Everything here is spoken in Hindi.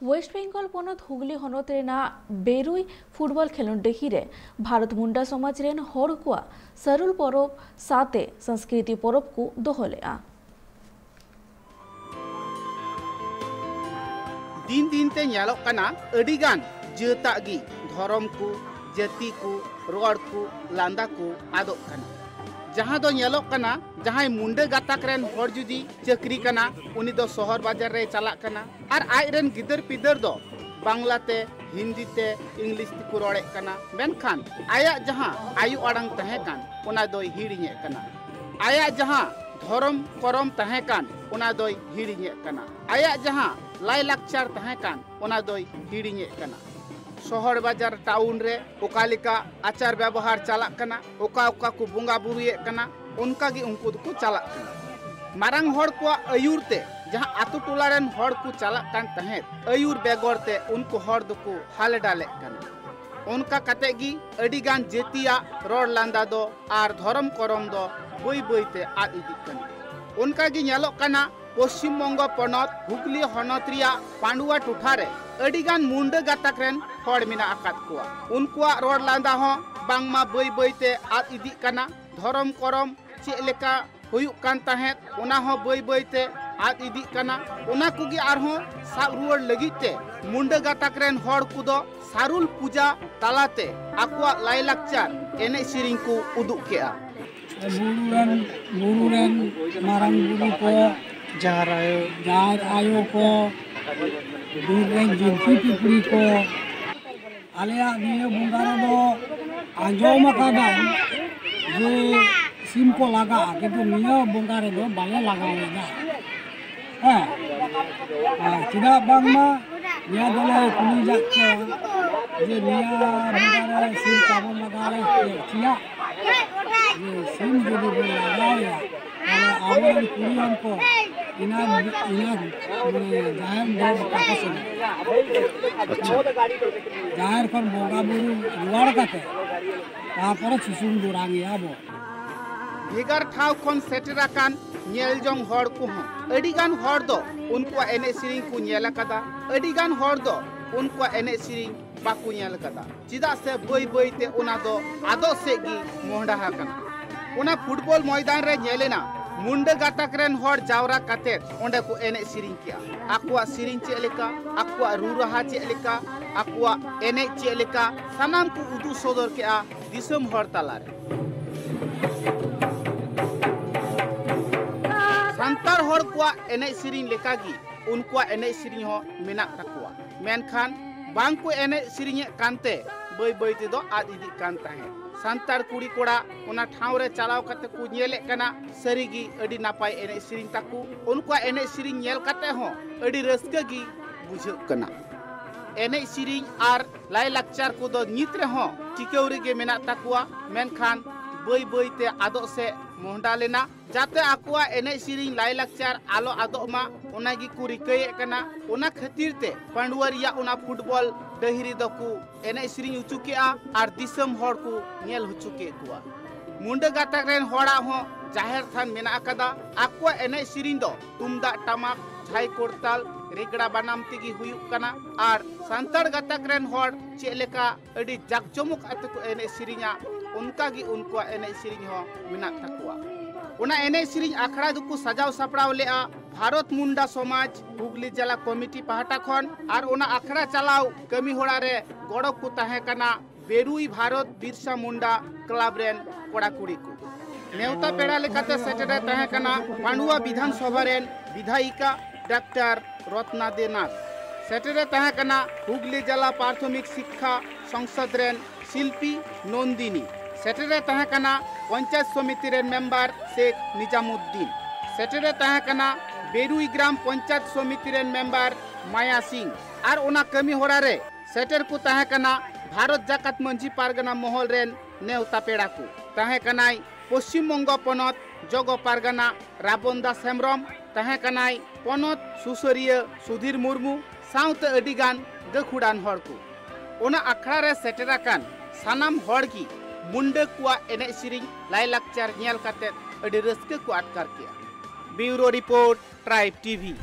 वेस्ट बेंगल पनत हुगली हनत रेना बेरुई फुटबॉल खेलों डेहिरे भारत मुंडा समाज रेन हर कुआ सरुल परब साथे संस्कृति परब को दोहलेआ दिन दिन ते ᱧᱮᱞᱚᱜ ᱠᱟᱱᱟ ᱟᱹᱰᱤᱜᱟᱱ ᱡᱟᱹᱛᱟᱜ ᱜᱮ ᱫᱷᱚᱨᱚᱢ ᱠᱚ ᱡᱟᱹᱛᱤ ᱠᱚ ᱨᱚᱲ ᱠᱚ ᱞᱟᱸᱫᱟ ᱠᱚ ᱟᱫᱚᱜ ᱠᱟᱱᱟ ᱡᱟᱦᱟᱸ ᱫᱚ ᱧᱮᱞᱚᱜ ᱠᱟᱱᱟ ᱡᱟᱦᱟᱸᱭ ᱢᱩंᱰᱟᱹ ᱜᱟᱛᱟᱠ ᱨᱮᱱ ᱦᱚᱲ ᱡᱩᱫᱤ ᱪᱟᱹᱠᱨᱤ ᱠᱟᱱᱟ ᱩᱱᱤ ᱫᱚ ᱥᱚᱦᱚᱨ ᱵᱟᱡᱟᱨ ᱨᱮ ᱪᱟᱞᱟᱜ ᱠᱟᱱᱟ ᱟᱨ ᱟᱡ ᱨᱮᱱ ᱜᱤᱫᱟᱹᱨ ᱯᱤᱫᱟᱹᱨ ᱫᱚ ᱵᱟᱝᱞᱟᱛᱮ ᱦᱤᱱᱫᱤ ᱛᱮ ᱤᱝᱞᱤᱥ ᱛᱮᱠᱚ ᱨᱚᱲᱮᱫ ᱠᱟᱱᱟ ᱢᱮᱱᱠᱷᱟᱱ ᱟᱭᱟᱜ ᱡᱟᱦᱟᱸ ᱟᱭᱩ ᱟᱲᱟᱝ ᱛᱟᱦᱮᱸ ᱠᱟᱱ ᱚᱱᱟ ᱫᱚᱭ ᱦᱤᱲᱤᱧᱮᱫ ᱠᱟᱱᱟ ᱟᱭᱟᱜ ᱡᱟᱦᱟᱸ धर्म करम तहें कान ओना दोय हिड़िñेक काना आया जहां लाई लाक्चार तहें कान ओना दोय हिड़िñेक काना शहर बाजार टाउन रे ओकालिका आचार व्यवहार चलाक काना ओका ओका को बोंगा बुरुयेक काना उनका गी उनको को चलाक काना मारांग हर को आयुर ते जहां आतु टोला रेन हर को चलाक कान तहें आयुर बेगोर ते उनको हर दको हाले डालेक काना उनका कते गी अडिगान जेतिया रोड लांदा दो आर धर्म करम दो बई बईते आद इदिक काना उनका गी ᱧᱮᱞᱚᱜ ᱠᱟᱱᱟ पश्चिम बंग पनत हुगली हनत रिया पांडुआ टोठा रे अडिगान मुंडा गाताक रेन हर मेना आकाद कोआ उनकुआ रोड लांदा हो बांगमा बई बईते आद इदिक काना धर्म करम चेलेका हुयुक कान ताहेत ओना हो बई बईते आद इदिक काना ओना कुगी आरहो साब रुवाड़ लगिते मुंडा गाताक रेन हर कुदो सारुल पूजा तालाते आकुआ लाई लाक्चार एने सिरिंग को उदुक केआ गुरुरेन मारांग गुरु को जार आयो को बीरेन जिंती पिपड़ी को आलेया निये बुंगारा दो आंजोम आकादान जे सिम को लगा किंतु निये बुंगारे दो बाले लगावेगा चिदा बांगमा निया दोले कुनी जाके जे निया बुंगारे सिम काबो लगाले चिया सिम जो भी लगाया और कुड़ियों को इना जाहिर दो काकस जाहिर पर बोगा बुरु रुवाड़ काते तापर सुसुम दुरांगी आबो भेगार ठाव खन सेटराकान ᱧᱮᱞᱡᱚᱝ हर को अडिगान हर दो उनको एने सिरिंग को ᱧᱮᱞ कदा अडिगान हर दो उनको एने सिरिंग बाकू ᱧᱮᱞ कदा चिदा से बई बईते ओना दो आदो से गी मोहडा हाकन ओना फुटबॉल मैदान रे ᱧᱮᱞेना मुंडा गाताक रेन हर जावरा काते ओंडे को एने सिरिंग किया आकुआ सिरिंग चेलेका आकुआ रूराहा चेलेका आकुआ एने चेलेका सनाम को उदु सदर केआ दिसम हर तालारे संतार हर कुआ एने सिरिंग लेकागी उनकुआ एने सिरिंग हो मेनाक ताकुआ मेनखान बांग को एने सिरिंग कानते बई बईते दो आद इदिक कान ताहे संतार कुड़ी कोड़ा ओना ठाव रे चलाव कते को ᱧᱮᱞᱮ कना सरीगी अडी नापाय एने सिरिंग ताकू उनकुआ एने सिरिंग ᱧᱮल कते हो अडी रस्का गी बुझक कना एने सिरिंग आर लाई लाक्चार को दो नित रे हो टिकेउरी गे मेना ताकुआ मेनखान बई बईते आदो से मोहडा लेना जाते आकुआ एने सिरिंग लाई लाक्चार आलो आदो मा ओनागी को रिकये कना ओना खातिर ते पांडुआरिया ओना फुटबॉल दहिरी दको एने सिरिंग उचुकेआ आर दिसम हर को ᱧᱮल हुचुके कुआ मुंडा गाताक रेन हड़ा हो जाहिर थान मेना कदा आकुआ एने सिरिंग दो तुमदा टमाक झाई कोरताल रेगड़ा बनाम तेगी हुयुक कना आर संतार गाताक रेन हर चेलेका अडी जाकजमक अते को एने सिरिंगा उनका गी उनको एने सिरिंग हो मेना तकुआ ओना एने सिरिंग आखड़ा दुकु सजाव सापड़ाव लेआ भारत मुंडा समाज हुगली जिला कमिटी पहाटा खन आर ओना आखड़ा चलाव कमी होड़ा रे गड़ो को ताहे कना बेरुई भारत बिरसा मुंडा क्लब रेन कोड़ा कुड़ी को नेवता पेड़ा लेकाते सेटेरे ताहे कना पांडुआ विधानसभा रेन विधायिका डॉक्टर रत्ना देनाथ सेटेरे ताहे कना हुगली जिला प्राथमिक शिक्षा संसद रेन शिल्पी नंदिनी सेटेरे ताहे कना पंचायत समिति रेन मेंबर शेख निजामुद्दीन सेटेरे ताहे कना बेरुई ग्राम पंचायत समिति रेन मेंबर माया सिंह आर ओना कमी होड़ा रे सेटर को ताहे कना भारत जाकात मंझी पारगना महल रेन नेवता पेड़ा को ताहे कनाई पश्चिम बंग पनत जगो पारगना राबन दास हेम्ब्रम ताहे कनाई पनत सुसरिया सुधीर मुर्मू साउते अडिगान गखुडान हर को ओना आखड़ा रे सेटराकान सानाम हर की मुंडा कुआ एने सिरिंग लाई लाक्चार ᱧᱮल काते अडी रस्के को आटकार किया ब्यूरो रिपोर्ट ट्राइब टीवी।